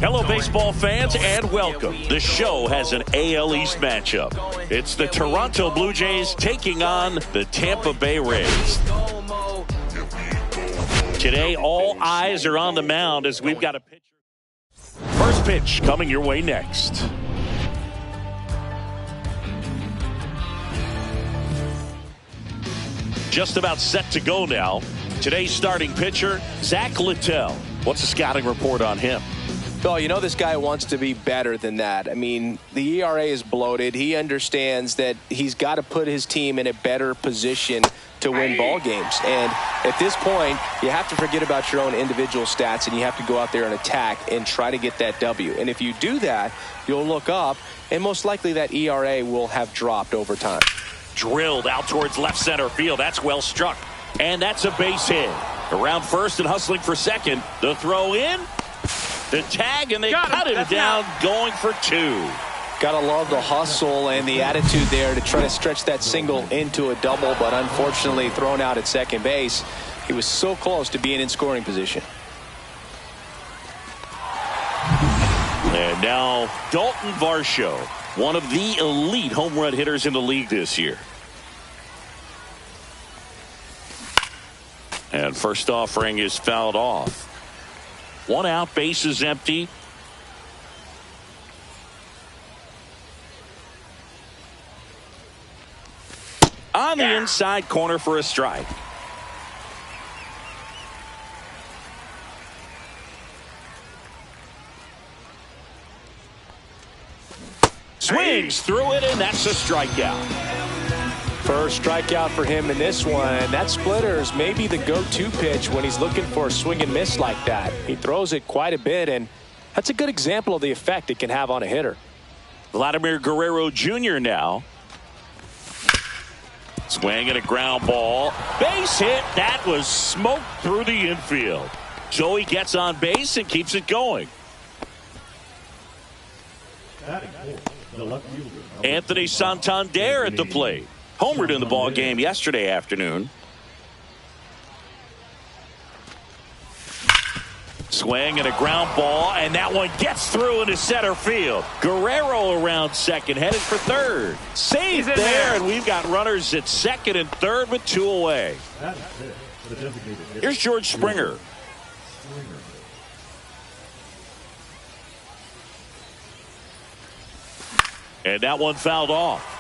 Hello, baseball fans, and welcome. The show has an AL East matchup. It's the Toronto Blue Jays taking on the Tampa Bay Rays. Today, all eyes are on the mound as we've got a pitcher. First pitch coming your way next. Just about set to go now. Today's starting pitcher, Zach Littell. What's the scouting report on him? Well, you know this guy wants to be better than that. I mean, the ERA is bloated. He understands that he's got to put his team in a better position to win ball games. And at this point, you have to forget about your own individual stats and you have to go out there and attack and try to get that W. And if you do that, you'll look up and most likely that ERA will have dropped over time. Drilled out towards left center field. That's well struck. And that's a base hit. Around first and hustling for second. The throw in. The tag, and they cut him down, going for two. Gotta love the hustle and the attitude there to try to stretch that single into a double, but unfortunately thrown out at second base. He was so close to being in scoring position. And now Dalton Varsho, one of the elite home run hitters in the league this year. And first offering is fouled off. One out, base is empty. On the inside corner for a strike. Swings through it, and that's a strikeout. First strikeout for him in this one. That splitter is maybe the go-to pitch when he's looking for a swing and miss like that. He throws it quite a bit, and that's a good example of the effect it can have on a hitter. Vladimir Guerrero Jr. now. Swing and a ground ball. Base hit. That was smoked through the infield. So he gets on base and keeps it going. Anthony Santander at the plate. Homered in the ball game yesterday afternoon. Swing and a ground ball, and that one gets through into center field. Guerrero around second, headed for third. Safe there, and we've got runners at second and third with two away. Here's George Springer. And that one fouled off.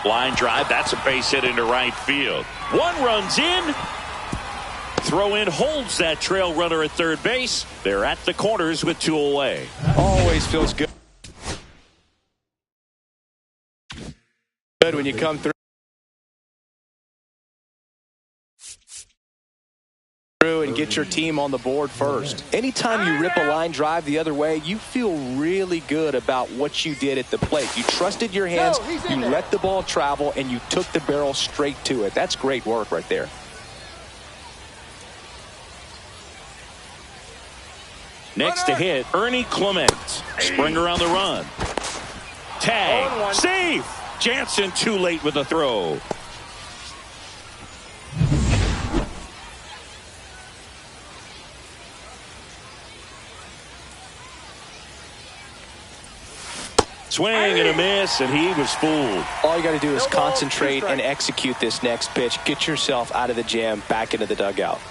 Line drive, that's a base hit into right field. One runs in. Throw in holds that trail runner at third base. They're at the corners with two away. Always feels good when you come through and get your team on the board first. Anytime you rip a line drive the other way, you feel really good about what you did at the plate. You trusted your hands, you let the ball travel, and you took the barrel straight to it. That's great work right there. Next to hit, Ernie Clement. Springer on the run. Tag. Safe. Jansen too late with the throw. Swing and a miss, and he was fooled. All you got to do is concentrate and execute this next pitch. Get yourself out of the jam, back into the dugout.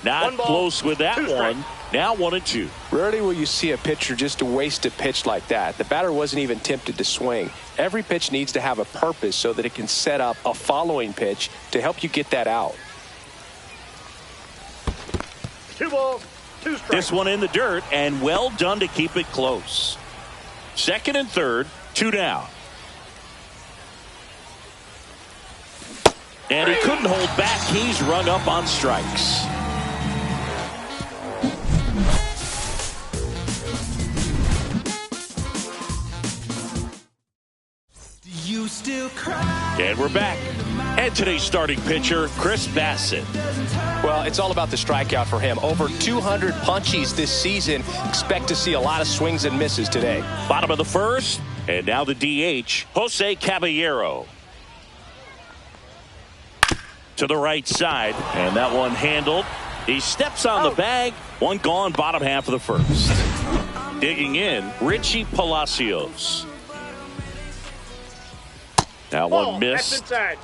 Not close with that one. Now 1-2. Rarely will you see a pitcher just waste a pitch like that. The batter wasn't even tempted to swing. Every pitch needs to have a purpose so that it can set up a following pitch to help you get that out. 2 balls, 2 strikes. This one in the dirt, and well done to keep it close. Second and third, 2 down. And he couldn't hold back. He's rung up on strikes. And we're back. And today's starting pitcher, Chris Bassett. Well, it's all about the strikeout for him. Over 200 punchies this season. Expect to see a lot of swings and misses today. Bottom of the first, And now the DH, Jose Caballero. To the right side, and that one handled. He steps on the bag. One gone, bottom half of the first. Digging in, Richie Palacios. That one missed. That's inside.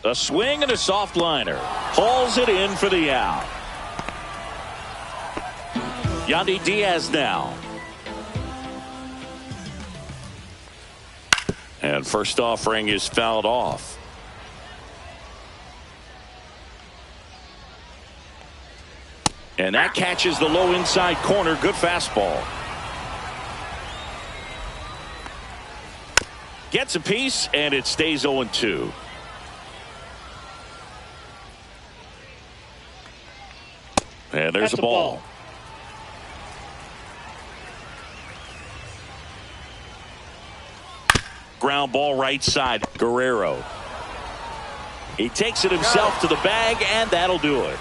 A swing and a soft liner. Hauls it in for the out. Yandy Diaz now. And first offering is fouled off. And that catches the low inside corner. Good fastball. Gets a piece, and it stays 0-2. And there's a ball. Ground ball right side. Guerrero. He takes it himself to the bag, and that'll do it.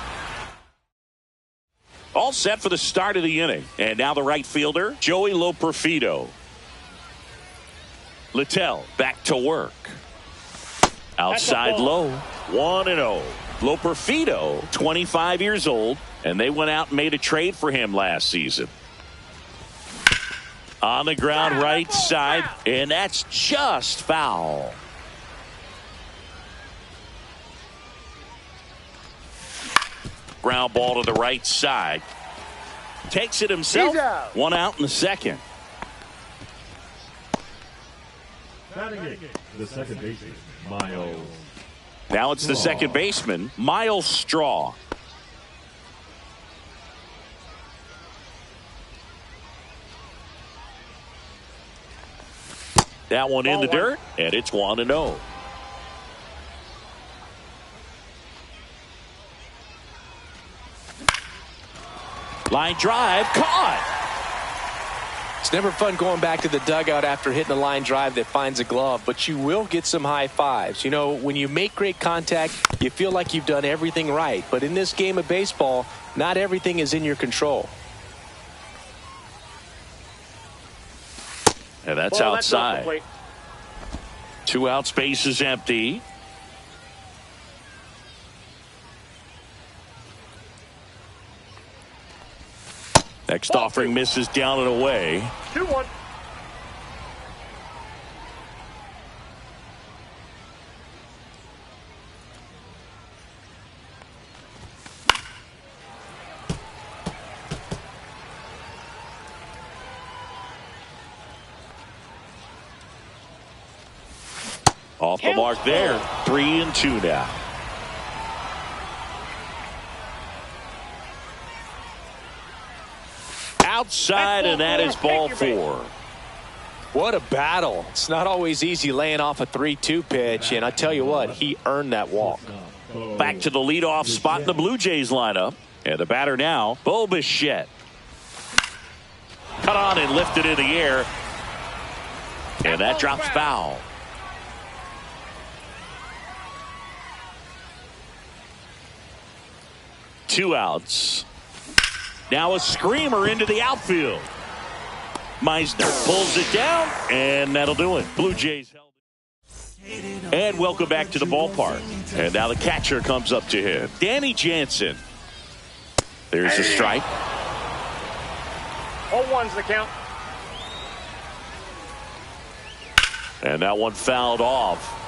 All set for the start of the inning. And now the right fielder, Joey Loperfido. Littell back to work. Outside low. 1-0. Loperfido, 25 years old, and they went out and made a trade for him last season. On the ground right side, and that's just foul. Ground ball to the right side. Takes it himself. One out in the second. The second baseman, Miles. Now it's the second baseman, Miles Straw. That one in the dirt, and it's 1-0. Line drive, caught. It's never fun going back to the dugout after hitting a line drive that finds a glove, but you will get some high fives. You know, when you make great contact, you feel like you've done everything right. But in this game of baseball, not everything is in your control. And that's outside. 2 out, space is empty. Next offering misses down and away. 2-1. Off the mark there. 3-2 now. Outside, and that is ball 4. What a battle. It's not always easy laying off a 3-2 pitch, and I tell you what, he earned that walk. Back to the leadoff spot in the Blue Jays lineup. And the batter now, Bo Bichette. Cut on and lifted in the air. And that drops foul. Two outs. Now a screamer into the outfield. Meisner pulls it down, and that'll do it. Blue Jays held it. And welcome back to the ballpark. And now the catcher comes up to him. Danny Jansen. There's a strike. 0-1's the count. And that one fouled off.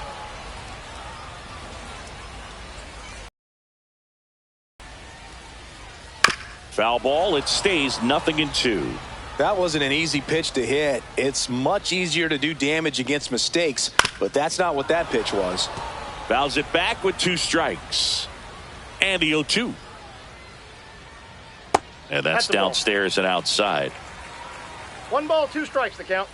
Foul ball. It stays 0-2. That wasn't an easy pitch to hit. It's much easier to do damage against mistakes, but that's not what that pitch was. Fouls it back with 2 strikes. And the 0-2. And that's downstairs and outside. 1 ball, 2 strikes the count.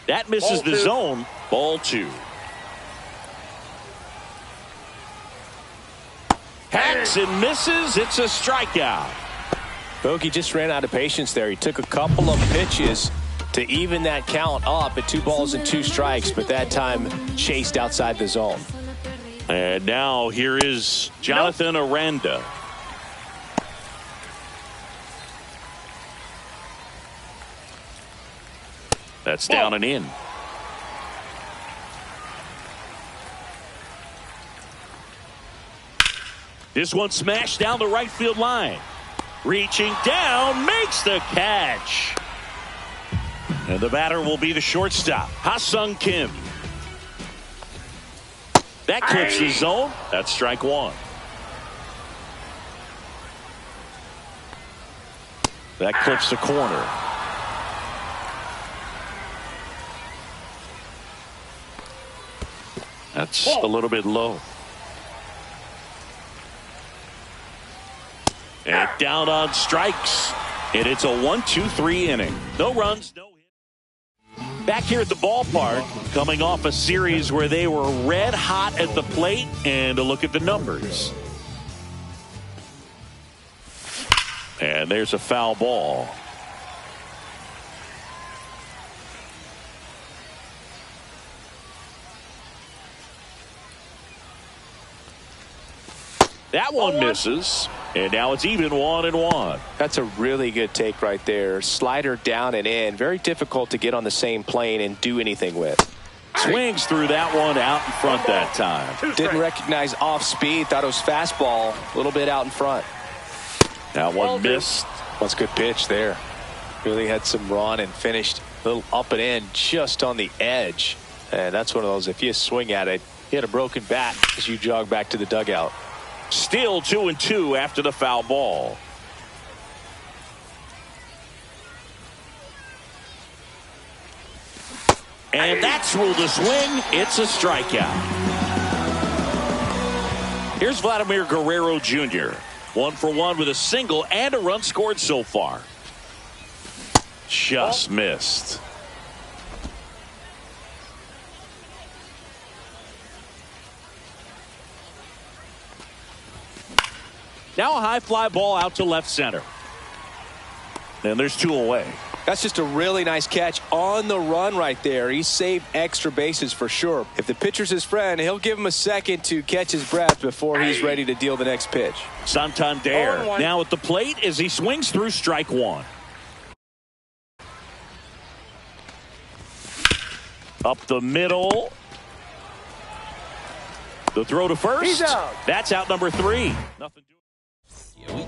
That misses the zone. Ball 2. Hacks and misses. It's a strikeout. Bogey just ran out of patience there. He took a couple of pitches to even that count up at 2 balls and 2 strikes, but that time chased outside the zone. And now here is Jonathan Aranda. That's down and in. This one smashed down the right field line. Reaching down, makes the catch. And the batter will be the shortstop, Ha-Sung Kim. That clips the zone. That's strike 1. That clips the corner. That's a little bit low. And down on strikes. And it's a 1-2-3 inning. No runs, no hit. Back here at the ballpark, coming off a series where they were red hot at the plate, and a look at the numbers. And there's a foul ball. That one misses, and now it's even 1-1. That's a really good take right there. Slider down and in. Very difficult to get on the same plane and do anything with. Swings through that one out in front that time. Didn't recognize off speed. Thought it was fastball. A little bit out in front. That one missed. That's a good pitch there. Really had some run and finished a little up and in just on the edge. And that's one of those, if you swing at it, you had a broken bat as you jog back to the dugout. Still 2-2 after the foul ball. And that's ruled a swing. It's a strikeout. Here's Vladimir Guerrero Jr. 1 for 1 with a single and a run scored so far. Just missed. Now a high fly ball out to left center. And there's 2 away. That's just a really nice catch on the run right there. He saved extra bases for sure. If the pitcher's his friend, he'll give him a second to catch his breath before he's ready to deal the next pitch. Santander now at the plate as he swings through strike 1. Up the middle. The throw to first. He's out. That's out number 3. Nothing.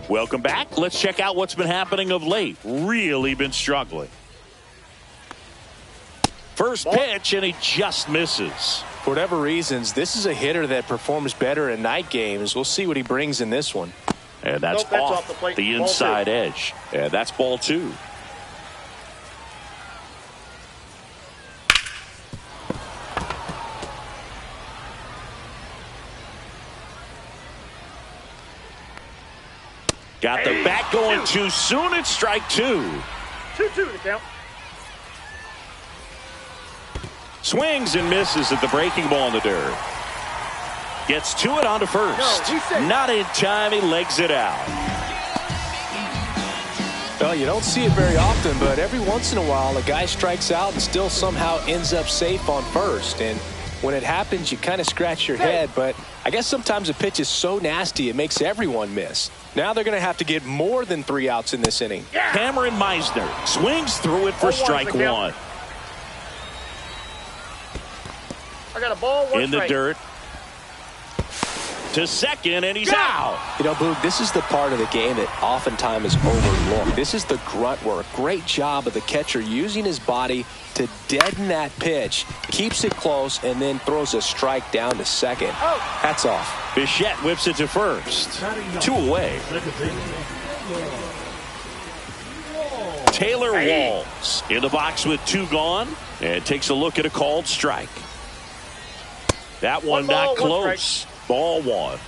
Welcome back. Let's check out what's been happening of late. Really been struggling. First pitch, and he just misses. For whatever reasons, this is a hitter that performs better in night games. We'll see what he brings in this one. And that's off the plate. The inside edge. And that's ball 2. Got the bat going too soon. It's strike 2. 2-2 the count. Swings and misses at the breaking ball in the dirt. Gets to it onto first. Not in time. He legs it out. Well, you don't see it very often, but every once in a while a guy strikes out and still somehow ends up safe on first. And when it happens, you kind of scratch your head, but I guess sometimes a pitch is so nasty it makes everyone miss. Now they're going to have to get more than 3 outs in this inning. Cameron Meisner swings through it for strike 1. I got a ball, 1 in the strike. dirt. To second, and he's out. You know, Boog, this is the part of the game that oftentimes is overlooked. This is the grunt work. Great job of the catcher using his body to deaden that pitch, keeps it close, and then throws a strike down to second. Hats off. Bichette whips it to first. 2 away. Taylor Walls in the box with 2 gone, and takes a look at a called strike. That one not close. Ball 1.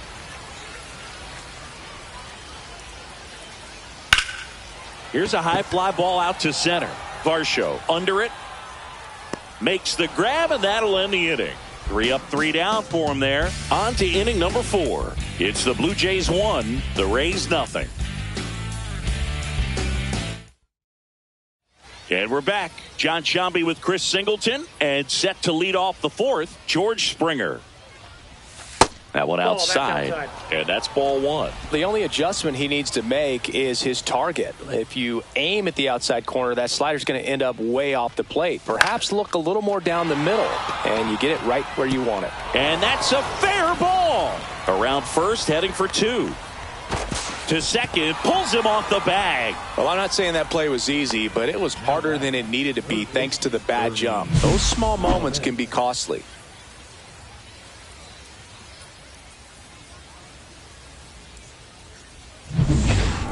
Here's a high fly ball out to center. Varsho under it. Makes the grab, and that'll end the inning. 3 up, 3 down for him there. On to inning number 4. It's the Blue Jays 1, the Rays nothing. And we're back. John Sciambi with Chris Singleton, and set to lead off the fourth, George Springer. That one outside, and that's ball one. The only adjustment he needs to make is his target. If you aim at the outside corner, that slider's going to end up way off the plate. Perhaps look a little more down the middle, and you get it right where you want it. And that's a fair ball. Around first, heading for two. To second, pulls him off the bag. Well, I'm not saying that play was easy, but it was harder than it needed to be thanks to the bad jump. Those small moments can be costly.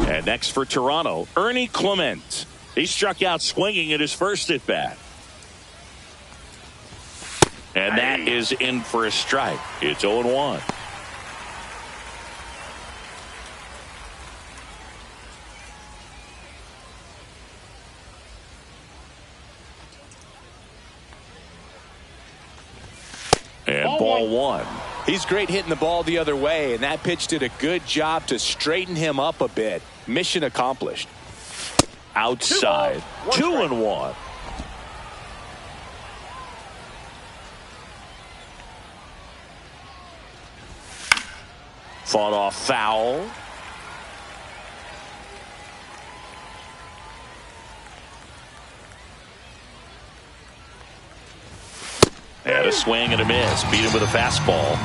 And next for Toronto, Ernie Clement. He struck out swinging at his first at bat. And that is in for a strike. It's 0-1. And ball one. He's great hitting the ball the other way, and that pitch did a good job to straighten him up a bit. Mission accomplished. Outside. 2-1. Fought off foul. And a swing and a miss. Beat him with a fastball.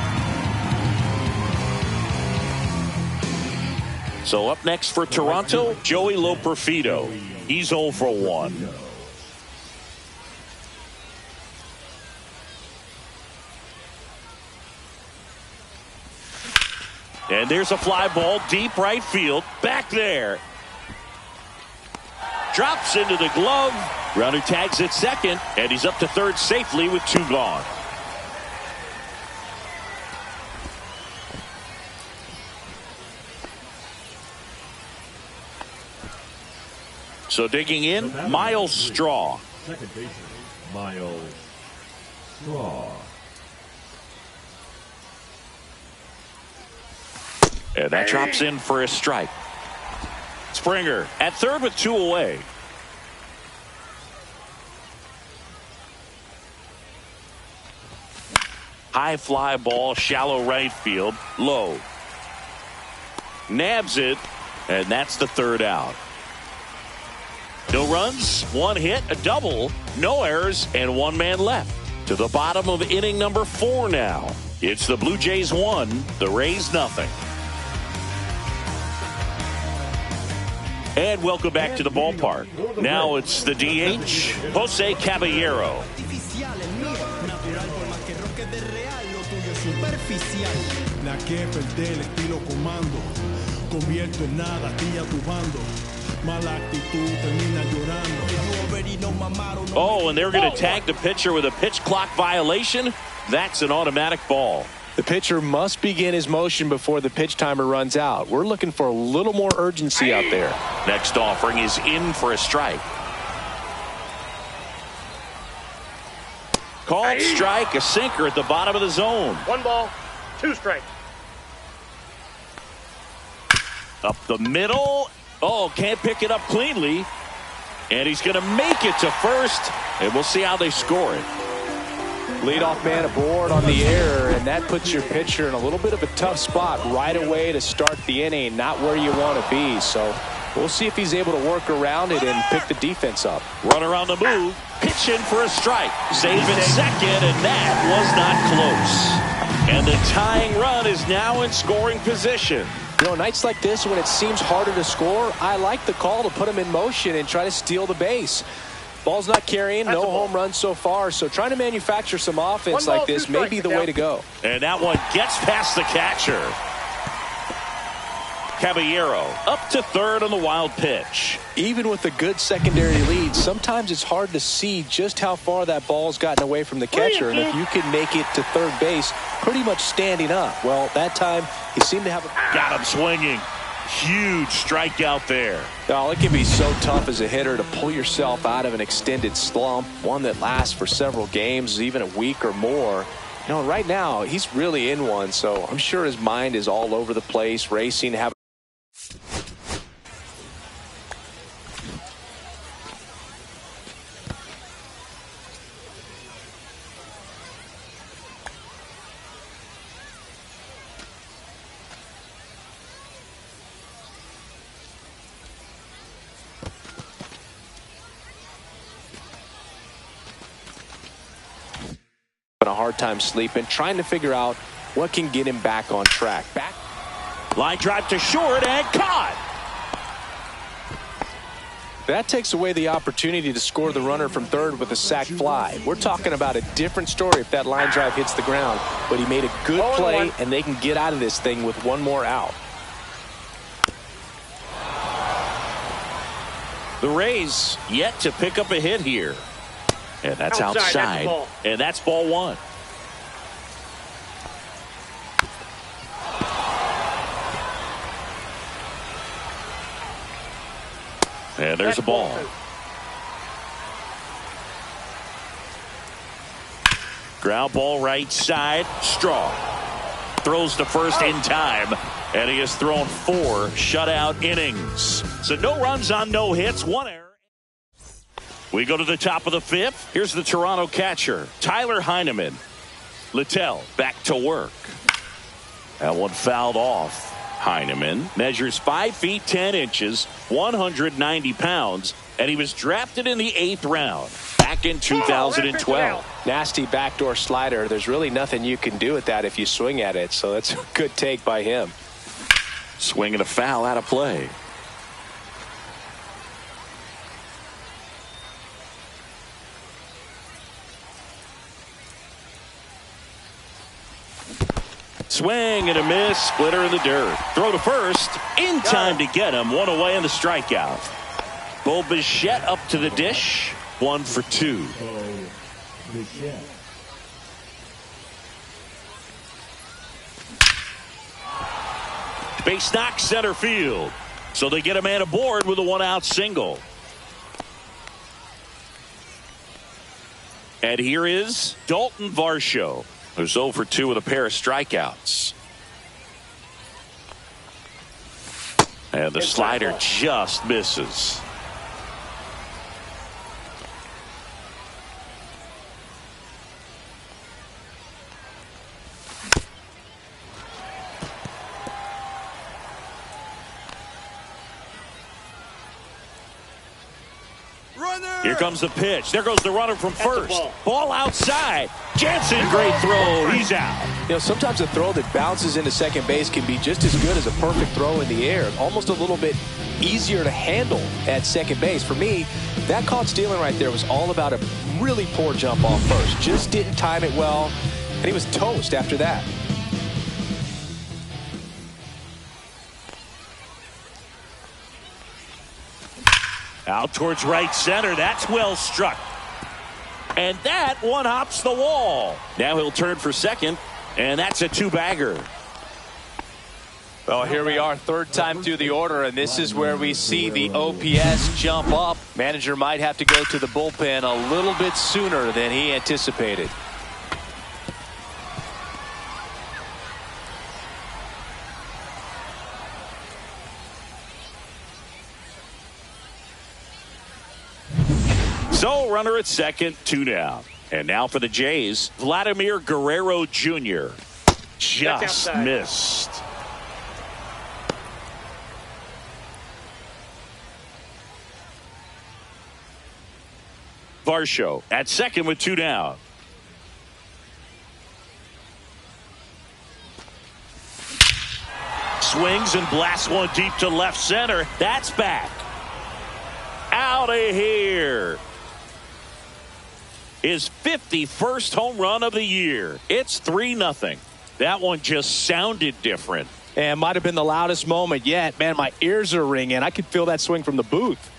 So up next for Toronto, Joey Loperfido. He's 0 for 1. And there's a fly ball deep right field. Back there. Drops into the glove. Runner tags at second, and he's up to third safely with 2 gone. So digging in, Miles Straw. Second baseman, Miles Straw. And that drops in for a strike. Springer at third with 2 away. High fly ball, shallow right field, low. Nabs it, and that's the third out. No runs, 1 hit, a double, no errors, and 1 man left. To the bottom of inning number 4 now. It's the Blue Jays 1, the Rays nothing. And welcome back to the ballpark. Now it's the DH, Jose Caballero. Oh, and they're going to tag the pitcher with a pitch clock violation. That's an automatic ball. The pitcher must begin his motion before the pitch timer runs out. We're looking for a little more urgency out there. Next offering is in for a strike. Called strike, a sinker at the bottom of the zone. 1 ball, 2 strikes. Up the middle. Oh, can't pick it up cleanly. And he's going to make it to first. And we'll see how they score it. Leadoff man aboard on the error, and that puts your pitcher in a little bit of a tough spot right away to start the inning. Not where you want to be. So we'll see if he's able to work around it and pick the defense up. Runner on the move. Pitch in for a strike. Save at second, and that was not close. And the tying run is now in scoring position. You know, nights like this when it seems harder to score, I like the call to put him in motion and try to steal the base. Ball's not carrying, no home runs so far, so trying to manufacture some offense like this may be the way to go. And that one gets past the catcher. Caballero up to third on the wild pitch. Even with a good secondary lead, sometimes it's hard to see just how far that ball's gotten away from the catcher, and if you can make it to third base pretty much standing up, well, that time he seemed to have got him swinging. Huge strikeout there. Oh, it can be so tough as a hitter to pull yourself out of an extended slump, one that lasts for several games, even a week or more. You know, right now he's really in one, so I'm sure his mind is all over the place, racing, having having a hard time sleeping, trying to figure out what can get him back on track. Line drive to short and caught. That takes away the opportunity to score the runner from third with a sac fly. We're talking about a different story if that line drive hits the ground. But he made a good play, and they can get out of this thing with one more out. The Rays yet to pick up a hit here. And that's outside. And that's ball one. And there's a ball. Ground ball right side. Straw throws to first in time. And he has thrown 4 shutout innings. So no runs on no hits, 1 error. We go to the top of the 5th. Here's the Toronto catcher, Tyler Heineman. Littell back to work. That one fouled off. Heineman measures 5 feet 10 inches, 190 pounds, and he was drafted in the 8th round back in 2012. Nasty backdoor slider. There's really nothing you can do with that if you swing at it, so that's a good take by him. Swing and a foul out of play. Swing and a miss. Splitter in the dirt. Throw to first. In time to get him. 1 away in the strikeout. Bo Bichette up to the dish. 1 for 2. Base knock center field. So they get a man aboard with a 1-out single. And here is Dalton Varsho, who's 0 for 2 with a pair of strikeouts. And the slider just misses. Here comes the pitch. There goes the runner from first. Ball outside. Jansen, great throw. He's out. You know, sometimes a throw that bounces into second base can be just as good as a perfect throw in the air. Almost a little bit easier to handle at second base. For me, that caught stealing right there was all about a really poor jump off first. Just didn't time it well, and he was toast after that. Out towards right center. That's well struck. And that one hops the wall. Now he'll turn for second, and that's a 2-bagger. Well, here we are, 3rd time through the order, and this is where we see the OPS jump up. Manager might have to go to the bullpen a little bit sooner than he anticipated. So runner at second, 2 down. And now for the Jays, Vladimir Guerrero Jr. Just missed. Varsho at second with 2 down. Swings and blasts one deep to left center. That's back. Out of here. His 51st home run of the year. It's 3-0. That one just sounded different. And might have been the loudest moment yet. Man, my ears are ringing. I could feel that swing from the booth.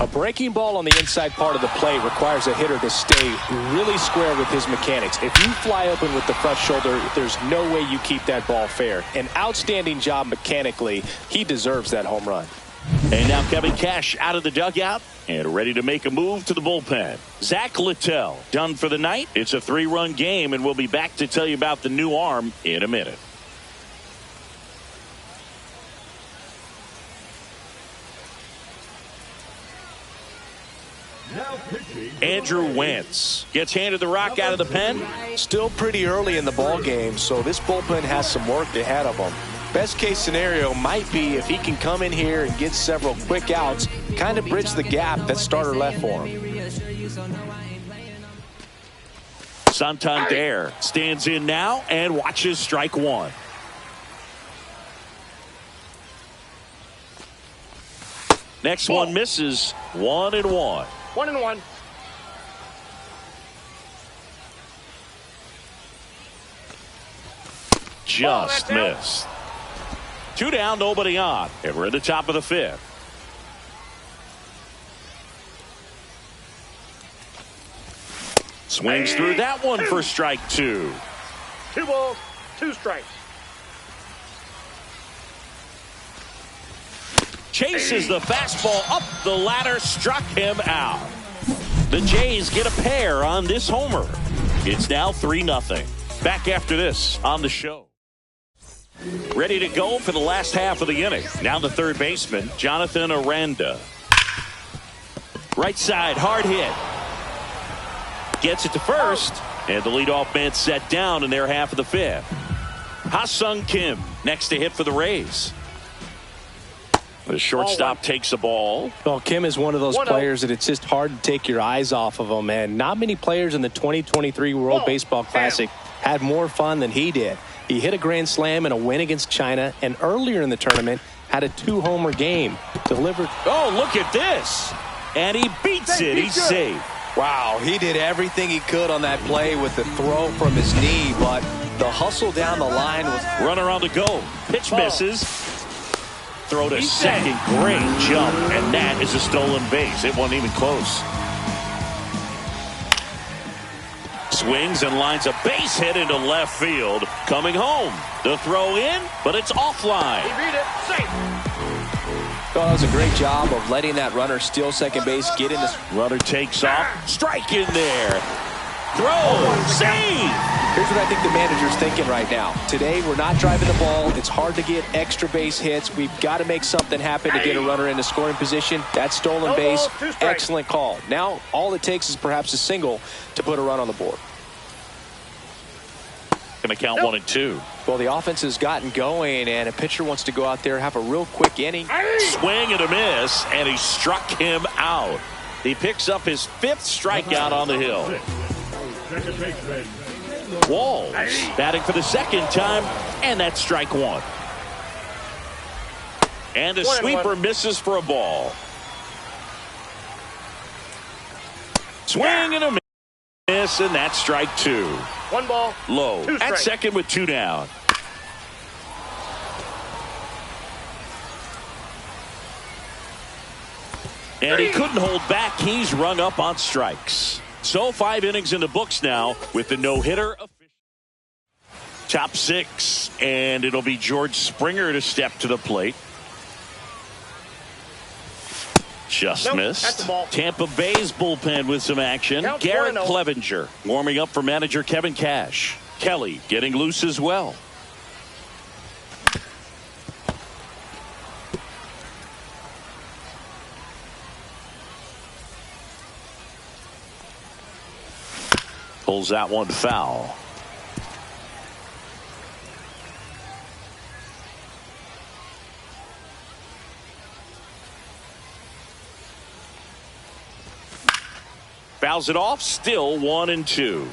A breaking ball on the inside part of the plate requires a hitter to stay really square with his mechanics. If you fly open with the front shoulder, there's no way you keep that ball fair. An outstanding job mechanically. He deserves that home run. And now Kevin Cash out of the dugout and ready to make a move to the bullpen. Zach Littell done for the night. It's a 3-run game, and we'll be back to tell you about the new arm in a minute. Andrew Wentz gets handed the rock out of the pen. Still pretty early in the ball game, so this bullpen has some work ahead of them. Best case scenario might be if he can come in here and get several quick outs kind of bridged the gap that starter left for him. Santander stands in now and watches strike one. Next one misses. 1-1. 1-1. Just missed. 2 down, nobody on. And we're at the top of the 5th. Swings through that one for strike 2. 2 balls, 2 strikes. Chases the fastball up the ladder, struck him out. The Jays get a pair on this homer. It's now 3-0. Back after this on the show. Ready to go for the last half of the inning. Now the third baseman, Jonathan Aranda. Right side, hard hit. Gets it to first, and the leadoff man set down in their half of the 5th. Ha-Sung Kim next to hit for the Rays. The shortstop takes the ball. Well, Kim is one of those players that it's just hard to take your eyes off of him, and not many players in the 2023 World Baseball Classic had more fun than he did. He hit a grand slam in a win against China, and earlier in the tournament had a 2-homer game. Delivered. Oh, look at this. And he beats it. He's safe. Wow, he did everything he could on that play with the throw from his knee, but the hustle down the line was... Runner on the go. Pitch misses. Throw to second. Great jump. And that is a stolen base. It wasn't even close. Swings and lines a base hit into left field. Coming home. The throw in, but it's offline. He beat it. Safe. Oh, that was a great job of letting that runner steal second base, get in this. Runner takes off. Strike in there. Throw. Save. Here's what I think the manager's thinking right now. Today, we're not driving the ball. It's hard to get extra base hits. We've got to make something happen to get a runner into scoring position. That stolen base, excellent call. Now, all it takes is perhaps a single to put a run on the board. Going to count 1-2. Well, the offense has gotten going, and a pitcher wants to go out there, have a real quick inning. Swing and a miss, and he struck him out. He picks up his 5th strikeout on the hill. Walls batting for the second time, and that's strike 1. And a sweeper misses for a ball. Swing and a miss, and that's strike 2. 1 ball. Low 2 at strikes. second with 2 down. And he couldn't hold back. He's rung up on strikes. So 5 innings in the books now with the no-hitter. Top 6, and it'll be George Springer to step to the plate. Just missed. That's the ball. Tampa Bay's bullpen with some action. Count Garrett 4-0. Clevenger warming up for manager Kevin Cash. Kelly getting loose as well. Pulls that one foul. Fouls it off, still 1-2.